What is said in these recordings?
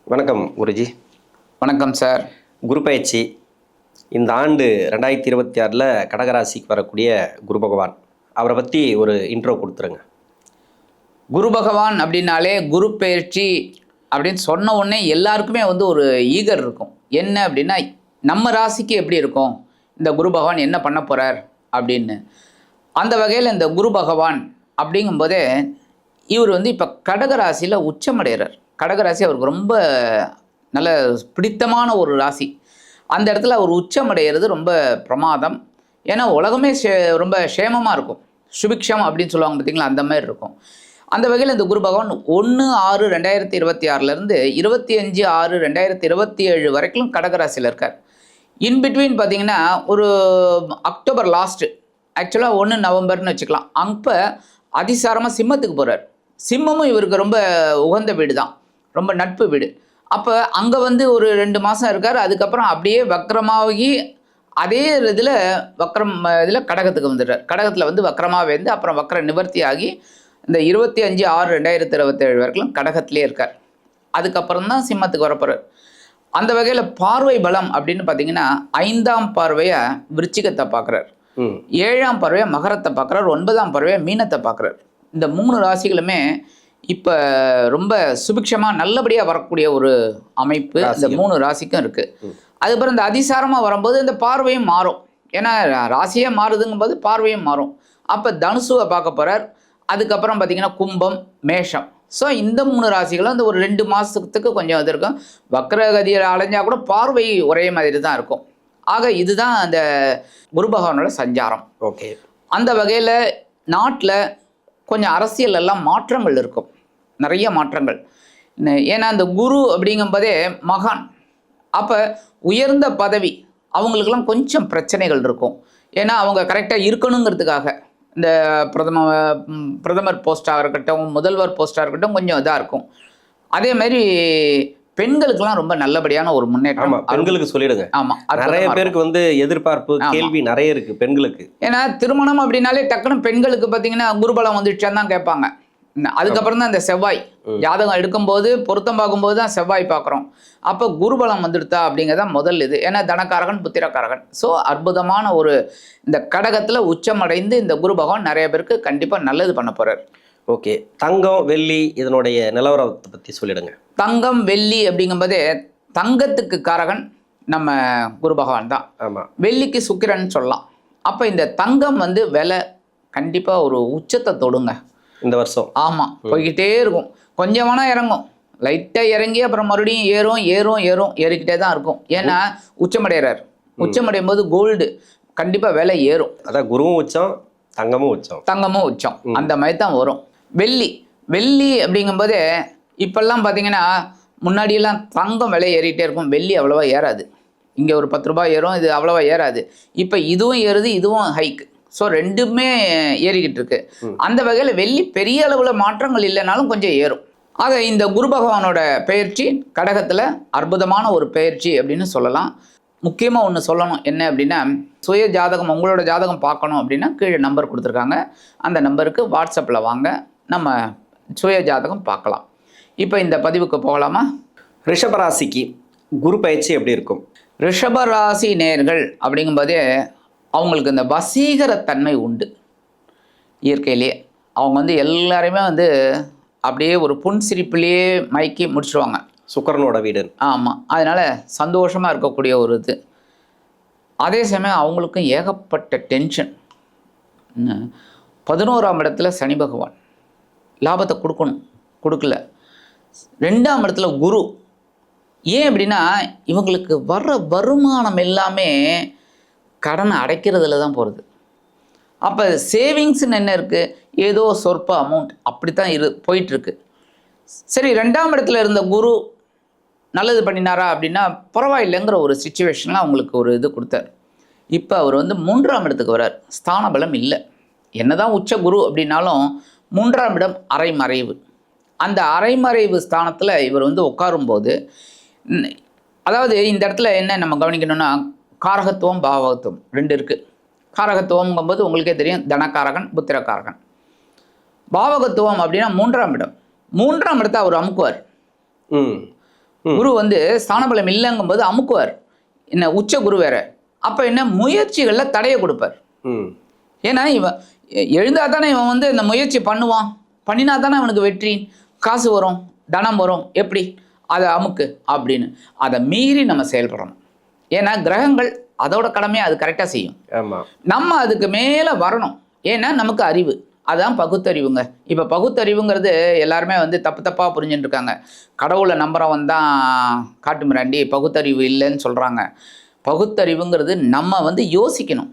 வணக்கம் குருஜி. வணக்கம் சார். குரு பயிற்சி இந்த ஆண்டு 2026 கடகராசிக்கு வரக்கூடிய குரு பகவான், அவரை பற்றி ஒரு இன்ட்ரோ கொடுத்துருங்க. குரு பகவான் அப்படின்னாலே குரு பயிற்சி அப்படின்னு சொன்ன உடனே எல்லாருக்குமே ஒரு ஈகர் இருக்கும். என்ன அப்படின்னா, நம்ம ராசிக்கு எப்படி இருக்கும், இந்த குரு பகவான் என்ன பண்ண போகிறார் அப்படின்னு. அந்த வகையில் இந்த குரு பகவான் அப்படிங்கும்போதே இவர் இப்போ கடகராசியில் உச்சமடைகிறார். கடகராசி அவருக்கு ரொம்ப நல்ல பிடித்தமான ஒரு ராசி. அந்த இடத்துல அவர் உச்சமடைகிறது ரொம்ப பிரமாதம். ஏன்னா உலகமே ரொம்ப க்ஷேமமாக இருக்கும். சுபிக்ஷம் அப்படின்னு சொல்லுவாங்க பார்த்தீங்களா, அந்த மாதிரி இருக்கும். அந்த வகையில் இந்த குரு பகவான் 1/6/2026 25/6/2027 வரைக்கும் கடகராசியில் இருக்கார். இன்பிட்வீன் பார்த்தீங்கன்னா ஒரு அக்டோபர் லாஸ்ட்டு, ஆக்சுவலாக 1 நவம்பர்னு வச்சுக்கலாம். அப்போ அதிசாரமாக சிம்மத்துக்கு போகிறார். சிம்மமும் இவருக்கு ரொம்ப உகந்த வீடு தான், ரொம்ப நட்பு வீடு. அப்போ அங்கே ஒரு 2 மாதம் இருக்கார். அதுக்கப்புறம் அப்படியே வக்ரமாகி அதே இதில் இதில் கடகத்துக்கு வந்துடுறார். கடகத்தில் வக்ரமாக வந்து அப்புறம் வக்ர நிவர்த்தி ஆகி இந்த 25/6/2027 வரைக்கும் கடகத்திலே இருக்கார். அதுக்கப்புறம் தான் சிம்மத்துக்கு வரப்போகிறார். அந்த வகையில் பார்வை பலம் அப்படின்னு பார்த்தீங்கன்னா 5ஆம் பார்வையாக விருச்சிகத்தை பார்க்குறார், 7ஆம் பார்வையாக மகரத்தை பார்க்குறார், 9ஆம் பார்வையாக மீனத்தை பார்க்குறார். இந்த 3 ராசிகளுமே இப்போ ரொம்ப சுபிக்ஷமாக நல்லபடியாக வரக்கூடிய ஒரு அமைப்பு இந்த 3 ராசிக்கும் இருக்குது. அதுக்கப்புறம் இந்த அதிசாரமாக வரும்போது இந்த பார்வையும் மாறும். ஏன்னா ராசியே மாறுதுங்கும்போது பார்வையும் மாறும். அப்போ தனுசுவை பார்க்க போகிறார். அதுக்கப்புறம் பார்த்திங்கன்னா கும்பம், மேஷம். ஸோ இந்த 3 ராசிகளும் ஒரு 2 மாதத்துக்கு கொஞ்சம் இது இருக்கும். வக்ரகதியில் அலைஞ்சால் கூட பார்வை ஒரே மாதிரி தான் இருக்கும். ஆக இதுதான் அந்த குரு பகவானோட சஞ்சாரம். ஓகே. அந்த வகையில் நாட்டில் கொஞ்சம் அரசியல் எல்லாம் மாற்றங்கள் இருக்கும், நிறைய மாற்றங்கள். ஏன்னா அந்த குரு அப்படிங்கும்போதே மகான். அப்போ உயர்ந்த பதவி அவங்களுக்கெல்லாம் கொஞ்சம் பிரச்சனைகள் இருக்கும். ஏன்னா அவங்க கரெக்டாக இருக்கணுங்கிறதுக்காக இந்த பிரதமர் போஸ்ட்டாக இருக்கட்டும், முதல்வர் போஸ்ட்டாக இருக்கட்டும், கொஞ்சம் இதாக இருக்கும். அதே மாதிரி பெண்களுக்கெல்லாம் ரொம்ப நல்லபடியான ஒரு முன்னேற்றம். பெண்களுக்கு சொல்லிடுங்க. ஆமாம், நிறைய பேருக்கு எதிர்பார்ப்பு, கேள்வி நிறைய இருக்கு பெண்களுக்கு. ஏன்னா திருமணம் அப்படின்னாலே டக்குன்னு பெண்களுக்கு பார்த்தீங்கன்னா குருபலம் வந்துடுச்சான்னு தான் கேட்பாங்க. அதுக்கப்புறம் தான் இந்த செவ்வாய் ஜாதகம் எடுக்கும்போது பொருத்தம் பார்க்கும்போது தான் செவ்வாய் பார்க்குறோம். அப்போ குருபலம் வந்துடுதா அப்படிங்கிறத முதல் இது. ஏன்னா தனக்காரகன் புத்திரக்காரகன். ஸோ அற்புதமான ஒரு இந்த கடகத்தில் உச்சமடைந்து இந்த குரு பகவான் நிறைய பேருக்கு கண்டிப்பாக நல்லது பண்ண போகிறார். ஓகே. தங்கம், வெள்ளி இதனுடைய நிலவரத்தை பற்றி சொல்லிடுங்க. தங்கம், வெள்ளி அப்படிங்கும்போதே தங்கத்துக்கு காரகன் நம்ம குரு பகவான் தான். ஆமாம். வெள்ளிக்கு சுக்கிரன் சொல்லலாம். அப்போ இந்த தங்கம் விலை கண்டிப்பாக ஒரு உச்சத்தை தொடுங்க இந்த வருஷம். ஆமாம், போய்கிட்டே இருக்கும். கொஞ்சம் வேணால் இறங்கும், லைட்டாக இறங்கி அப்புறம் மறுபடியும் ஏறும் ஏறிக்கிட்டே தான் இருக்கும். ஏன்னா உச்சமடைகிறார். உச்சமடையும் போது கோல்டு கண்டிப்பாக விலை ஏறும். அதான் குருவும் உச்சம், தங்கமும் உச்சம் அந்த மாதிரி தான் வரும். வெள்ளி அப்படிங்கும்போதே இப்பெல்லாம் பார்த்தீங்கன்னா முன்னாடியெல்லாம் தங்கம் விலை ஏறிக்கிட்டே இருக்கும், வெள்ளி அவ்வளோவா ஏறாது. இங்கே ஒரு 10 ரூபாய் ஏறும், இது அவ்வளோவா ஏறாது. இப்போ இதுவும் ஏறுது, இதுவும் ஹைக். ஸோ ரெண்டுமே ஏறிக்கிட்டு இருக்கு. அந்த வகையில் வெள்ளி பெரிய அளவில் மாற்றங்கள் இல்லைனாலும் கொஞ்சம் ஏறும். ஆக இந்த குரு பகவானோட பெயர்ச்சி கடகத்தில் அற்புதமான ஒரு பெயர்ச்சி அப்படின்னு சொல்லலாம். முக்கியமாக ஒன்று சொல்லணும், என்ன அப்படின்னா, சுய ஜாதகம் உங்களோட ஜாதகம் பார்க்கணும் அப்படின்னா கீழே நம்பர் கொடுத்துருக்காங்க. அந்த நம்பருக்கு வாட்ஸ்அப்பில் வாங்க, நம்ம சுய ஜாதகம் பார்க்கலாம். இப்போ இந்த பதிவுக்கு போகலாமா? ரிஷபராசிக்கு குரு பயிற்சி எப்படி இருக்கும்? ரிஷபராசி நேயர்கள் அப்படிங்கும்போதே அவங்களுக்கு இந்த வசீகரத்தன்மை உண்டு. இயற்கையிலேயே அவங்க எல்லாருமே அப்படியே ஒரு புன்சிரிப்பிலேயே மயக்கி முடிச்சுடுவாங்க. சுக்கரனோட வீடு. ஆமாம், அதனால் சந்தோஷமாக இருக்கக்கூடிய ஒரு இது. அதே சமயம் அவங்களுக்கும் ஏகப்பட்ட டென்ஷன். 11ஆம் இடத்துல சனி பகவான் லாபத்தை கொடுக்கல. 2ஆம் இடத்துல குரு. ஏன் அப்படின்னா இவங்களுக்கு வர்ற வருமானம் எல்லாமே கடனை அடைக்கிறதுல தான் போகிறது. அப்போ சேவிங்ஸ்ன்னு என்ன இருக்குது, ஏதோ சொற்ப அமௌண்ட் அப்படி தான் போயிட்டுருக்கு. சரி, 2ஆம் இடத்துல இருந்த குரு நல்லது பண்ணினாரா அப்படின்னா பரவாயில்லைங்கிற ஒரு சிச்சுவேஷனில் அவங்களுக்கு ஒரு இது கொடுத்தார். இப்போ அவர் 3ஆம் இடத்துக்கு வரார். ஸ்தான பலம் இல்லை. என்ன தான் உச்ச குரு அப்படின்னாலும் 3ஆம் இடம் அரைமறைவு. அந்த அரைமறைவு ஸ்தானத்தில் இவர் உட்காரும்போது, அதாவது இந்த இடத்துல என்ன நம்ம கவனிக்கணும்னா, காரகத்துவம் பாவகத்துவம் 2 இருக்குது. காரகத்துவம்ங்கும்போது உங்களுக்கே தெரியும், தனக்காரகன் புத்திரக்காரகன். பாவகத்துவம் அப்படின்னா 3ஆம் இடம். 3ஆம் இடத்தை அவர் அமுக்குவார். குரு வந்து ஸ்தானபலம் இல்லைங்கும்போது அமுக்குவார். என்ன உச்ச குரு வேற. அப்போ என்ன முயற்சிகளில் தடையை கொடுப்பார். ஏன்னா இவன் எழுந்தா தானே இவன் வந்து இந்த முயற்சி பண்ணுவான், பண்ணினா தானே அவனுக்கு வெற்றி, காசு வரும், தனம் வரும், எப்படி அதை அமுக்கு அப்படின்னு அதை மீறி நம்ம செயல்படணும். ஏன்னா கிரகங்கள் அதோட கடமையை அது கரெக்டாக செய்யும். நம்ம அதுக்கு மேலே வரணும். ஏன்னா நமக்கு அறிவு, அதுதான் பகுத்தறிவுங்க. இப்போ பகுத்தறிவுங்கிறது எல்லாருமே வந்து தப்பாக புரிஞ்சுட்டு இருக்காங்க. கடவுளை நம்புறவன் தான் காட்டு மிராண்டி, பகுத்தறிவு இல்லைன்னு சொல்கிறாங்க. பகுத்தறிவுங்கிறது நம்ம வந்து யோசிக்கணும்.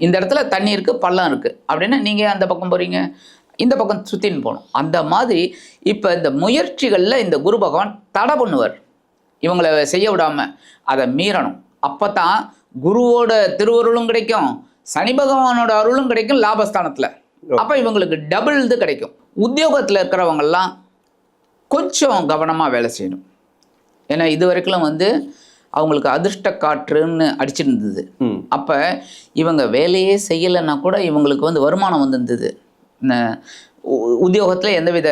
இந்த இடத்துல தண்ணி இருக்குது, பள்ளம் இருக்குது அப்படின்னா நீங்கள் அந்த பக்கம் போகிறீங்க, இந்த பக்கம் சுற்றின்னு போகணும். அந்த மாதிரி இப்போ இந்த முயற்சிகளில் இந்த குரு பகவான் தடை பண்ணுவார், இவங்களை செய்ய விடாமல் அதை மீறணும். அப்போ தான் குருவோட திருவருளும் கிடைக்கும், சனி பகவானோட அருளும் கிடைக்கும் லாபஸ்தானத்தில். அப்போ இவங்களுக்கு டபுள் இது கிடைக்கும். உத்தியோகத்தில் இருக்கிறவங்கெல்லாம் கொஞ்சம் கவனமாக வேலை செய்யணும். ஏன்னா இது வரைக்கும் வந்து அவங்களுக்கு அதிர்ஷ்ட காற்றுன்னு அடிச்சிருந்தது. அப்போ இவங்க வேலையே செய்யலைன்னா கூட இவங்களுக்கு வந்து வருமானம் வந்துருந்தது. உத்தியோகத்தில் எந்தவித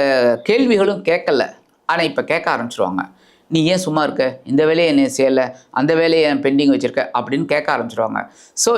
கேள்விகளும் கேட்கல, ஆனால் இப்போ கேட்க ஆரம்பிச்சிருவாங்க. நீ ஏன் சும்மா இருக்க, இந்த வேலையை என்ன செய்யலை, அந்த வேலையை ஏன் பெண்டிங் வச்சுருக்க அப்படின்னு கேட்க ஆரம்பிச்சிருவாங்க. ஸோ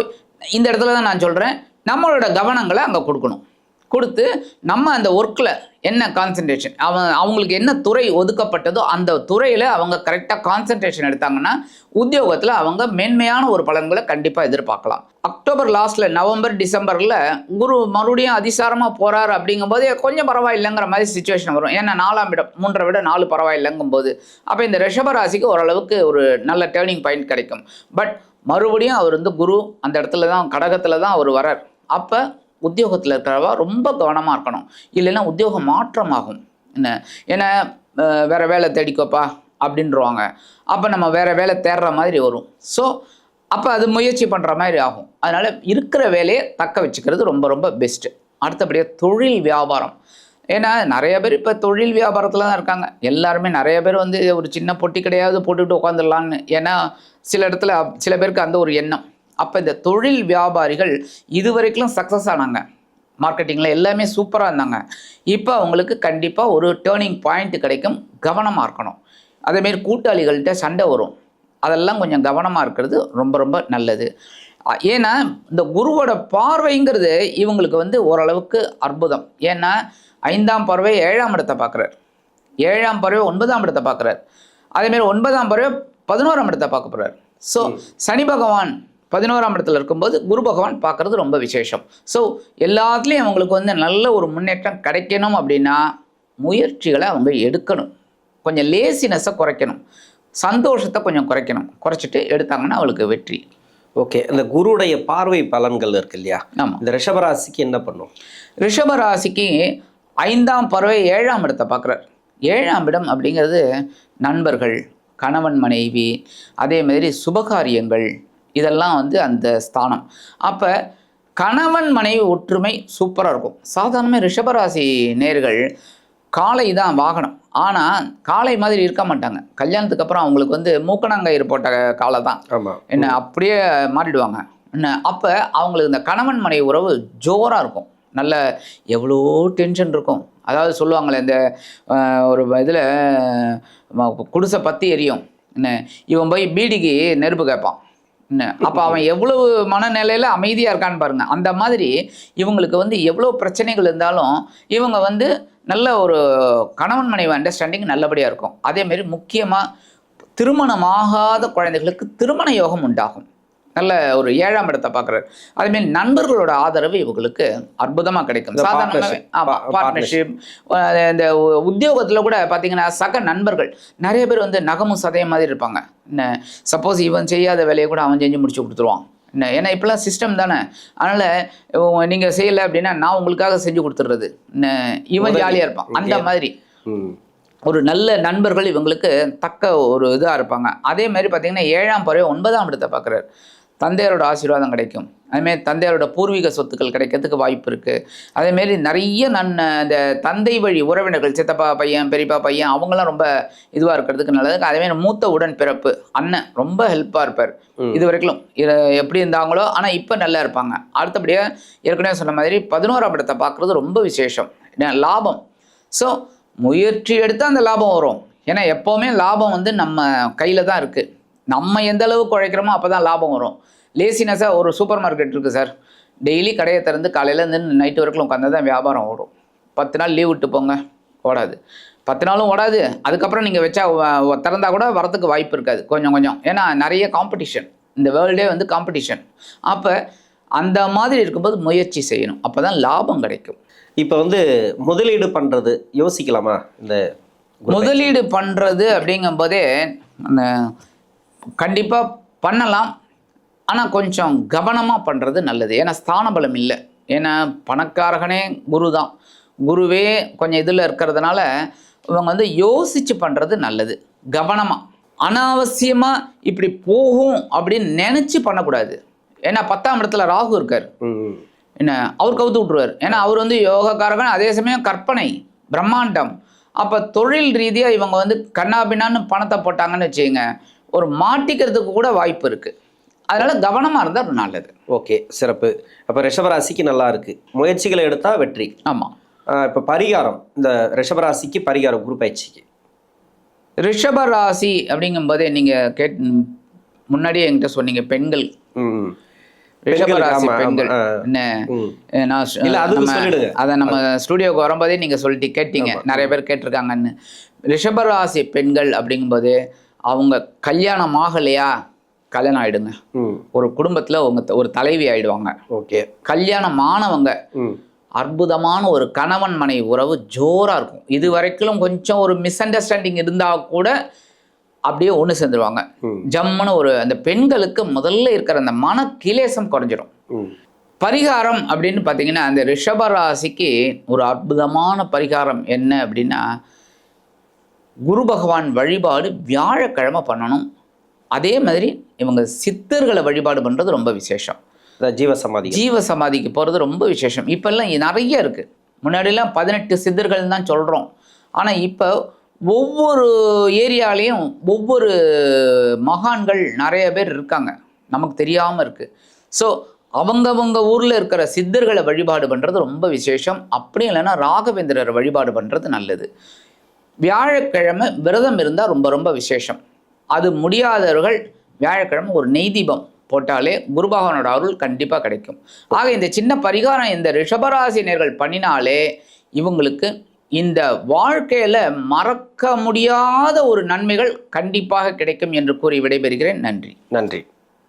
இந்த இடத்துல தான் நான் சொல்கிறேன், நம்மளோட கவனங்களை அங்கே கொடுக்கணும். கொடுத்து நம்ம அந்த ஒர்க்கில் என்ன கான்சன்ட்ரேஷன், அவங்களுக்கு என்ன துறை ஒதுக்கப்பட்டதோ அந்த துறையில் அவங்க கரெக்டாக கான்சன்ட்ரேஷன் எடுத்தாங்கன்னா உத்தியோகத்தில் அவங்க மேன்மையான ஒரு பலன்களை கண்டிப்பாக எதிர்பார்க்கலாம். அக்டோபர் லாஸ்ட்டில் நவம்பர் டிசம்பரில் குரு மறுபடியும் அதிசாரமாக போகிறார் அப்படிங்கும்போது கொஞ்சம் பரவாயில்லைங்கிற மாதிரி சுச்சுவேஷன் வரும். ஏன்னா 4ஆம் இடம் 3 விட 4 பரவாயில்லைங்கும்போது அப்போ இந்த ரிஷபராசிக்கு ஓரளவுக்கு ஒரு நல்ல டேர்னிங் பாயிண்ட் கிடைக்கும். பட் மறுபடியும் அவர் வந்து குரு அந்த இடத்துல தான், கடகத்தில் தான் அவர் வரார். அப்போ உத்தியோகத்தில் இருக்கிறவா ரொம்ப கவனமாக இருக்கணும், இல்லைன்னா உத்தியோகம் மாற்றமாகும். என்ன ஏன்னா வேறு வேலை தேடிக்கோப்பா அப்படின்றவாங்க. அப்போ நம்ம வேறு வேலை தேடுற மாதிரி வரும். ஸோ அப்போ அது முயற்சி பண்ணுற மாதிரி ஆகும். அதனால் இருக்கிற வேலையை தக்க வச்சுக்கிறது ரொம்ப ரொம்ப பெஸ்ட்டு. அடுத்தபடியாக தொழில் வியாபாரம். ஏன்னா நிறைய பேர் இப்போ தொழில் வியாபாரத்தில் தான் இருக்காங்க. எல்லாருமே நிறைய பேர் வந்து ஒரு சின்ன பொட்டி கிடையாது போட்டுக்கிட்டு உட்காந்துடலான்னு. ஏன்னா சில இடத்துல சில பேருக்கு அந்த ஒரு எண்ணம். அப்போ இந்த தொழில் வியாபாரிகள் இது வரைக்கும் சக்ஸஸ் ஆனாங்க, மார்க்கெட்டிங்கில் எல்லாமே சூப்பராக இருந்தாங்க. இப்போ அவங்களுக்கு கண்டிப்பாக ஒரு டேர்னிங் பாயிண்ட் கிடைக்கும், கவனமாக இருக்கணும். அதேமாரி கூட்டாளிகள்கிட்ட சண்டை வரும், அதெல்லாம் கொஞ்சம் கவனமாக இருக்கிறது ரொம்ப ரொம்ப நல்லது. ஏன்னா இந்த குருவோட பார்வைங்கிறது இவங்களுக்கு வந்து ஓரளவுக்கு அற்புதம். ஏன்னா 5ஆம் பார்வை 7ஆம் இடத்தை பார்க்குறார், 7ஆம் பார்வை 9ஆம் இடத்தை பார்க்குறார், அதேமாரி 9ஆம் பார்வை 11ஆம் இடத்தை பார்க்க போகிறார். ஸோ சனி பகவான் 11ஆம் இடத்துல இருக்கும்போது குரு பகவான் பார்க்குறது ரொம்ப விசேஷம். ஸோ எல்லாத்துலேயும் அவங்களுக்கு வந்து நல்ல ஒரு முன்னேற்றம் கிடைக்கணும் அப்படின்னா முயற்சிகளை அவங்க எடுக்கணும். கொஞ்சம் லேசினஸை குறைக்கணும், சந்தோஷத்தை கொஞ்சம் குறைக்கணும். குறைச்சிட்டு எடுத்தாங்கன்னா அவங்களுக்கு வெற்றி. ஓகே, இந்த குருடைய பார்வை பலன்கள் இருக்கு இல்லையா? ஆமாம். இந்த ரிஷபராசிக்கு என்ன பண்ணும்? ரிஷபராசிக்கு 5ஆம் பார்வை 7ஆம் இடத்தை பார்க்குறார். 7ஆம் இடம் அப்படிங்கிறது நண்பர்கள், கணவன் மனைவி, அதேமாதிரி சுபகாரியங்கள், இதெல்லாம் வந்து அந்த ஸ்தானம். அப்போ கணவன் மனைவி ஒற்றுமை சூப்பராக இருக்கும். சாதாரணமாக ரிஷபராசி நேர்கள் காளை தான் வாகனம், ஆனால் காளை மாதிரி இருக்க மாட்டாங்க. கல்யாணத்துக்கு அப்புறம் அவங்களுக்கு வந்து மூக்கணாங்கயிறு போட்ட காளை தான் என்ன, அப்படியே மாறிடுவாங்க என்ன. அப்போ அவங்களுக்கு இந்த கணவன் மனைவி உறவு ஜோராக இருக்கும். நல்ல எவ்வளோ டென்ஷன் இருக்கும். அதாவது சொல்லுவாங்களே இந்த ஒரு இதில் குடிசை பற்றி எரியும் என்ன, இவன் போய் பீடிக்கு நெருப்பு கேட்பான் என்ன. அப்போ அவன் எவ்வளவு மனநிலையில் அமைதியாக இருக்கான்னு பாருங்கள். அந்த மாதிரி இவங்களுக்கு வந்து எவ்வளோ பிரச்சனைகள் இருந்தாலும் இவங்க வந்து நல்ல ஒரு கணவன் மனைவி அண்டர்ஸ்டாண்டிங் நல்லபடியாக இருக்கும். அதேமாரி முக்கியமாக திருமணமாகாத குழந்தைகளுக்கு திருமண யோகம் உண்டாகும். நல்ல ஒரு 7ஆம் இடத்தை பார்க்குறாரு. அதேமாரி நண்பர்களோட ஆதரவு இவங்களுக்கு அற்புதமாக கிடைக்கும். சாதாரணமாகவே பார்ட்னர்ஷிப். இந்த உத்தியோகத்தில் கூட பார்த்தீங்கன்னா சக நண்பர்கள் நிறைய பேர் வந்து நகமும் சதையும் மாதிரி இருப்பாங்க என்ன. சப்போஸ் இவன் செய்யாத வேலையை கூட அவன் செஞ்சு முடிச்சு கொடுத்துருவான் என்ன. ஏன்னா இப்போலாம் சிஸ்டம் தானே, அதனால் நீங்கள் செய்யலை அப்படின்னா நான் உங்களுக்காக செஞ்சு கொடுத்துட்றது என்ன. இவன் ஜாலியாக இருப்பான். அந்த மாதிரி ஒரு நல்ல நண்பர்கள் இவங்களுக்கு தக்க ஒரு இதாக இருப்பாங்க. அதே மாதிரி பார்த்தீங்கன்னா 7ஆம் பார்வை 9ஆம் இடத்தை பார்க்குறாரு. தந்தையரோட ஆசீர்வாதம் கிடைக்கும். அதேமாரி தந்தையரோட பூர்வீக சொத்துக்கள் கிடைக்கிறதுக்கு வாய்ப்பு இருக்குது. அதேமாரி நிறைய இந்த தந்தை வழி உறவினர்கள், சித்தப்பா பையன், பெரியப்பா பையன், அவங்களாம் ரொம்ப இதுவாக இருக்கிறதுக்கு நல்லது. அதேமாரி மூத்த உடன் பிறப்பு அண்ணன் ரொம்ப ஹெல்ப்பாக இருப்பார். இது வரைக்கும் எப்படி இருந்தாங்களோ ஆனால் இப்போ நல்லா இருப்பாங்க. அடுத்தபடியாக ஏற்கனவே சொன்ன மாதிரி 11ஆம் இடத்தை பார்க்குறது ரொம்ப விசேஷம், லாபம். ஸோ முயற்சி எடுத்து அந்த லாபம் வரும். ஏன்னா எப்போவுமே லாபம் வந்து நம்ம கையில் தான் இருக்குது. நம்ம எந்த அளவுக்கு உழைக்கிறோமோ அப்போ தான் லாபம் வரும். லேசினஸாக ஒரு சூப்பர் மார்க்கெட் இருக்குது சார், டெய்லி கடையை திறந்து காலையிலேருந்து நைட்டு வரைக்கும் உட்காந்து தான் வியாபாரம் ஓடும். 10 நாள் லீவ் விட்டு போங்க, ஓடாது. 10 நாளும் ஓடாது. அதுக்கப்புறம் நீங்கள் வச்சா திறந்தா கூட வரத்துக்கு வாய்ப்பு இருக்காது, கொஞ்சம் கொஞ்சம். ஏன்னா நிறைய காம்படிஷன், இந்த வேர்ல்டே வந்து காம்படிஷன். அப்போ அந்த மாதிரி இருக்கும்போது முயற்சி செய்யணும், அப்போ தான் லாபம் கிடைக்கும். இப்போ வந்து முதலீடு பண்ணுறது யோசிக்கலாமா? இந்த முதலீடு பண்ணுறது அப்படிங்கும்போதே கண்டிப்பாக பண்ணலாம், ஆனால் கொஞ்சம் கவனமாக பண்ணுறது நல்லது. ஏன்னா ஸ்தான பலம் இல்லை. ஏன்னா பணக்காரகனே குரு தான், குருவே கொஞ்சம் இதில் இருக்கிறதுனால இவங்க வந்து யோசித்து பண்ணுறது நல்லது, கவனமாக. அனாவசியமாக இப்படி போகும் அப்படின்னு நினச்சி பண்ணக்கூடாது. ஏன்னா 10ஆம் இடத்துல ராகு இருக்கார், என்ன அவர் கவுத்து விட்ருவார். ஏன்னா அவர் வந்து யோகக்காரகன், அதே சமயம் கற்பனை பிரம்மாண்டம். அப்போ தொழில் ரீதியாக இவங்க வந்து கண்ணாபின்னான்னு பணத்தை போட்டாங்கன்னு வச்சுக்கோங்க, ஒரு மாட்டிக்கிறதுக்கு கூட வாய்ப்பு இருக்குது. அதனால் கவனமாக இருந்தால் நல்லது. ஓகே, சிறப்பு. அப்போ ரிஷபராசிக்கு நல்லா இருக்குது, முயற்சிகளை எடுத்தால் வெற்றி. ஆமாம். இப்போ பரிகாரம், இந்த ரிஷபராசிக்கு பரிகாரம் குரு பயிற்சிக்கு. ரிஷபராசி அப்படிங்கும்போதே நீங்கள் முன்னாடியே என்கிட்ட சொன்னீங்க பெண்கள். ரிஷபராசி பெண்கள் என்ன, அதை நம்ம ஸ்டுடியோவுக்கு வரும்போதே நீங்கள் சொல்லிட்டு கேட்டீங்க, நிறைய பேர் கேட்டிருக்காங்கன்னு. ரிஷபராசி பெண்கள் அப்படிங்கும்போது அவங்க கல்யாணம் ஆகலையா, கல்யாணம் ஆகிடுங்க. ஒரு குடும்பத்தில் ஒரு தலைவி ஆகிடுவாங்க. ஓகே. கல்யாணம் ஆனவங்க அற்புதமான ஒரு கணவன் மனைவி உறவு ஜோராக இருக்கும். இது வரைக்கும் கொஞ்சம் ஒரு மிஸ் அண்டர்ஸ்டாண்டிங் இருந்தால் கூட அப்படியே ஒன்று சேர்ந்துருவாங்க ஜம்முன்னு. ஒரு அந்த பெண்களுக்கு முதல்ல இருக்கிற அந்த மன கிலேசம் குறைஞ்சிரும். பரிகாரம் அப்படின்னு பார்த்தீங்கன்னா, அந்த ரிஷபராசிக்கு ஒரு அற்புதமான பரிகாரம் என்ன அப்படின்னா, குரு பகவான் வழிபாடு வியாழக்கிழமை பண்ணணும். அதே மாதிரி இவங்க சித்தர்களை வழிபாடு பண்ணுறது ரொம்ப விசேஷம். ஜீவசமாதிக்கு போகிறது ரொம்ப விசேஷம். இப்போல்லாம் நிறைய இருக்குது. முன்னாடிலாம் 18 சித்தர்கள் தான் சொல்கிறோம். ஆனால் இப்போ ஒவ்வொரு ஏரியாலையும் ஒவ்வொரு மகான்கள் நிறைய பேர் இருக்காங்க, நமக்கு தெரியாமல் இருக்குது. ஸோ அவங்கவங்க ஊரில் இருக்கிற சித்தர்களை வழிபாடு பண்ணுறது ரொம்ப விசேஷம். அப்படி இல்லைன்னா ராகவேந்திரரை வழிபாடு பண்ணுறது நல்லது. வியாழக்கிழமை விரதம் இருந்தால் ரொம்ப ரொம்ப விசேஷம். அது முடியாதவர்கள் வியாழக்கிழமை ஒரு நெய் தீபம் போட்டாலே குரு பகவானோட அருள் கண்டிப்பாக கிடைக்கும். ஆக இந்த சின்ன பரிகாரம் இந்த ரிஷபராசினியர்கள் பண்ணினாலே இவங்களுக்கு இந்த வாழ்க்கையில் மறக்க முடியாத ஒரு நன்மைகள் கண்டிப்பாக கிடைக்கும் என்று கூறி விடைபெறுகிறேன். நன்றி. நன்றி.